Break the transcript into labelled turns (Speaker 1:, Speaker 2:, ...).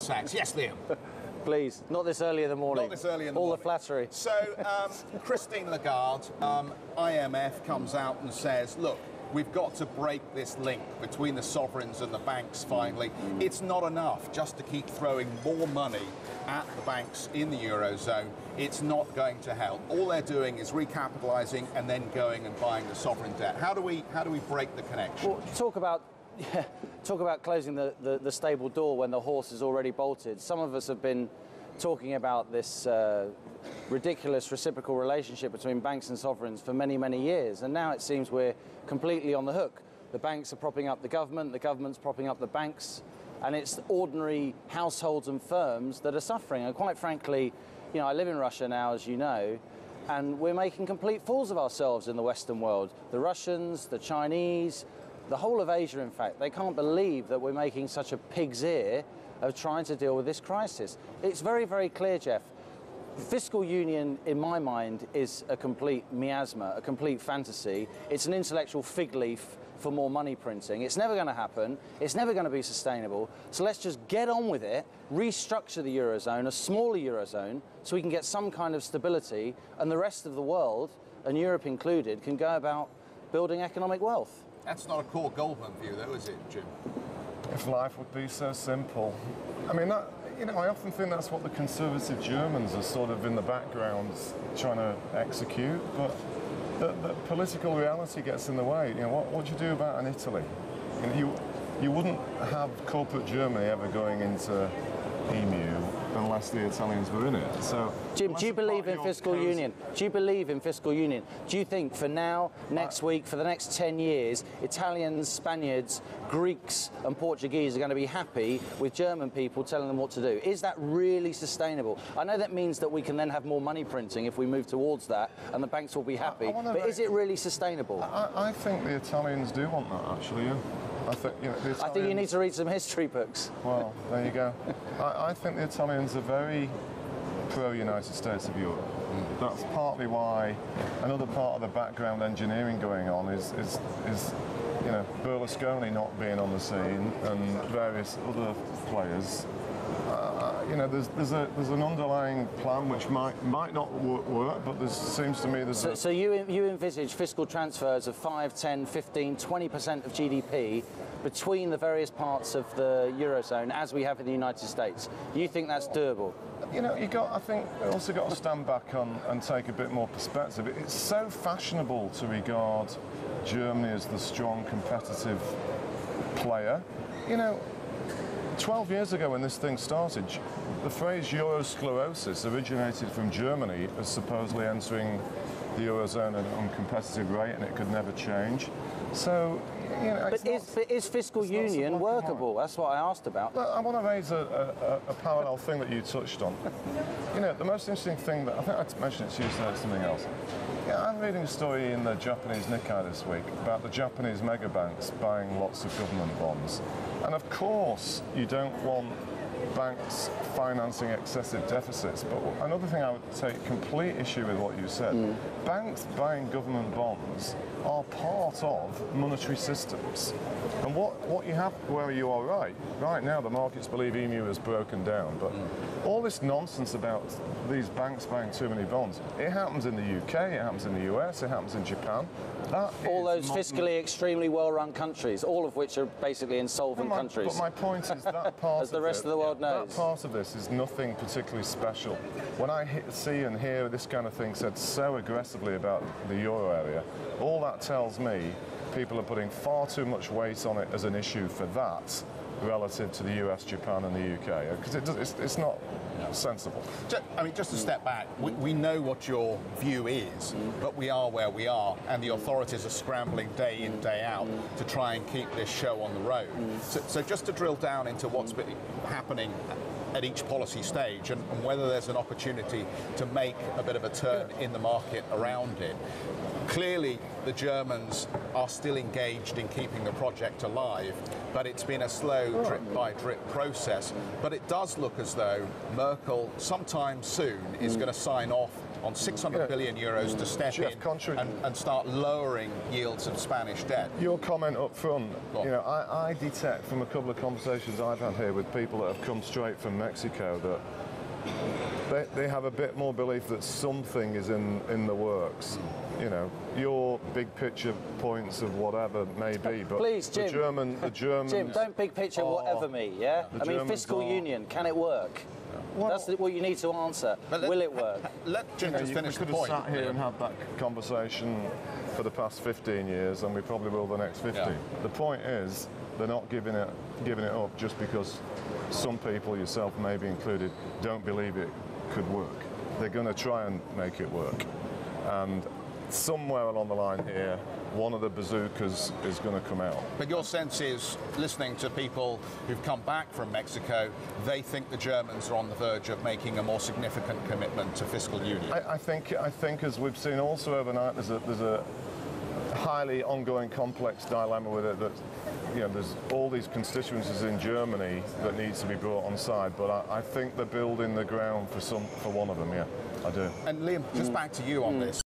Speaker 1: Sachs. Yes, Liam.
Speaker 2: Please, not this early in the morning.
Speaker 1: Not this early in the
Speaker 2: morning.
Speaker 1: morning.
Speaker 2: All the flattery.
Speaker 1: So, Christine Lagarde, IMF comes out and says, look, we've got to break this link between the sovereigns and the banks finally. It's not enough just to keep throwing more money at the banks in the Eurozone. It's not going to help. All they're doing is recapitalising and then going and buying the sovereign debt. How do we break the connection?
Speaker 2: Well, talk about closing the stable door when the horse is already bolted. Some of us have been talking about this ridiculous reciprocal relationship between banks and sovereigns for many, many years, and now it seems we're completely on the hook. The banks are propping up the government's propping up the banks, and it's ordinary households and firms that are suffering. And quite frankly, you know, I live in Russia now, as you know, and we're making complete fools of ourselves in the Western world. The Russians, the Chinese, the whole of Asia, in fact, they can't believe that we're making such a pig's ear of trying to deal with this crisis. It's very, very clear, Jeff. Fiscal union, in my mind, is a complete miasma, a complete fantasy. It's an intellectual fig leaf for more money printing. It's never going to happen. It's never going to be sustainable. So let's just get on with it, restructure the Eurozone, a smaller Eurozone, so we can get some kind of stability, and the rest of the world, and Europe included, can go about building economic wealth.
Speaker 1: That's not a core Goldman view, though, is it, Jim?
Speaker 3: If life would be so simple. I mean, I often think that's what the conservative Germans are sort of in the background trying to execute, but the political reality gets in the way. You know, what do you do about in Italy? You wouldn't have corporate Germany ever going into EMU unless the Italians were in it. So,
Speaker 2: Jim, do you believe in fiscal union? Do you believe in fiscal union? Do you think for now, next week, for the next 10 years, Italians, Spaniards, Greeks and Portuguese are going to be happy with German people telling them what to do? Is that really sustainable? I know that means that we can then have more money printing if we move towards that, and the banks will be happy, but is it really sustainable?
Speaker 3: I think the Italians do want that, actually, yeah. I think
Speaker 2: you need to read some history books.
Speaker 3: Well, there you go. I think the Italians are very pro-United States of Europe. That's partly why another part of the background engineering going on is you know, Berlusconi not being on the scene and various other players. You know, there's an underlying plan which might not work, but there seems to me there's
Speaker 2: So you envisage fiscal transfers of 5, 10, 15, 20% of GDP between the various parts of the Eurozone as we have in the United States. You think that's doable?
Speaker 3: You know, I think we also got to stand back and take a bit more perspective. It's so fashionable to regard Germany as the strong competitive player. You know, 12 years ago when this thing started, the phrase Eurosclerosis originated from Germany as supposedly entering the Eurozone at an uncompetitive rate and it could never change. So, you know,
Speaker 2: but is fiscal union workable? That's what I asked about.
Speaker 3: Well, I want to raise a parallel thing that you touched on. You know, the most interesting thing that, I think I mentioned it to you, said something else. Yeah, I'm reading a story in the Japanese Nikkei this week about the Japanese mega banks buying lots of government bonds. And of course, you don't want banks financing excessive deficits. But another thing I would take complete issue with what you said. Banks buying government bonds are part of monetary systems. And what you have, well, you are right now the markets believe EMU has broken down, but all this nonsense about these banks buying too many bonds, it happens in the UK, it happens in the US, it happens in Japan.
Speaker 2: All those fiscally extremely well-run countries, all of which are basically insolvent countries.
Speaker 3: But my point is that part
Speaker 2: as the rest of the world knows.
Speaker 3: That part of this is nothing particularly special. When I see and hear this kind of thing said so aggressively about the euro area, all that tells me people are putting far too much weight on it as an issue for that relative to the US, Japan and the UK, because it's not sensible.
Speaker 1: I mean, just to step back, we know what your view is, but we are where we are, and the authorities are scrambling day in, day out to try and keep this show on the road. So just to drill down into what's been happening at each policy stage and whether there's an opportunity to make a bit of a turn in the market around it. Clearly, the Germans are still engaged in keeping the project alive, but it's been a slow drip-by-drip process. But it does look as though Merkel, sometime soon, is going to sign off on 600 billion euros to step
Speaker 3: Jeff,
Speaker 1: in and start lowering yields of Spanish debt.
Speaker 3: Your comment up front, you know, I detect from a couple of conversations I've had here with people that have come straight from Mexico that they have a bit more belief that something is in the works. You know, your big picture points of whatever may be, but
Speaker 2: please, Jim.
Speaker 3: the Germans...
Speaker 2: Jim, don't big picture whatever me, yeah? I mean, fiscal union, can it work? Well, that's what you need to answer. Will it work?
Speaker 1: Let Jim just finish the point.
Speaker 3: We could have sat here and had that conversation for the past 15 years, and we probably will the next 50. Yeah. The point is, they're not giving it up just because some people, yourself maybe included, don't believe it could work. They're going to try and make it work. And somewhere along the line here, one of the bazookas is going to come out.
Speaker 1: But your sense is, listening to people who've come back from Mexico, they think the Germans are on the verge of making a more significant commitment to fiscal union.
Speaker 3: I think as we've seen also overnight, there's a highly ongoing complex dilemma with it that, you know, there's all these constituencies in Germany that needs to be brought on side, but I think they're building the ground for one of them, yeah, I do.
Speaker 1: And Liam, just back to you on this.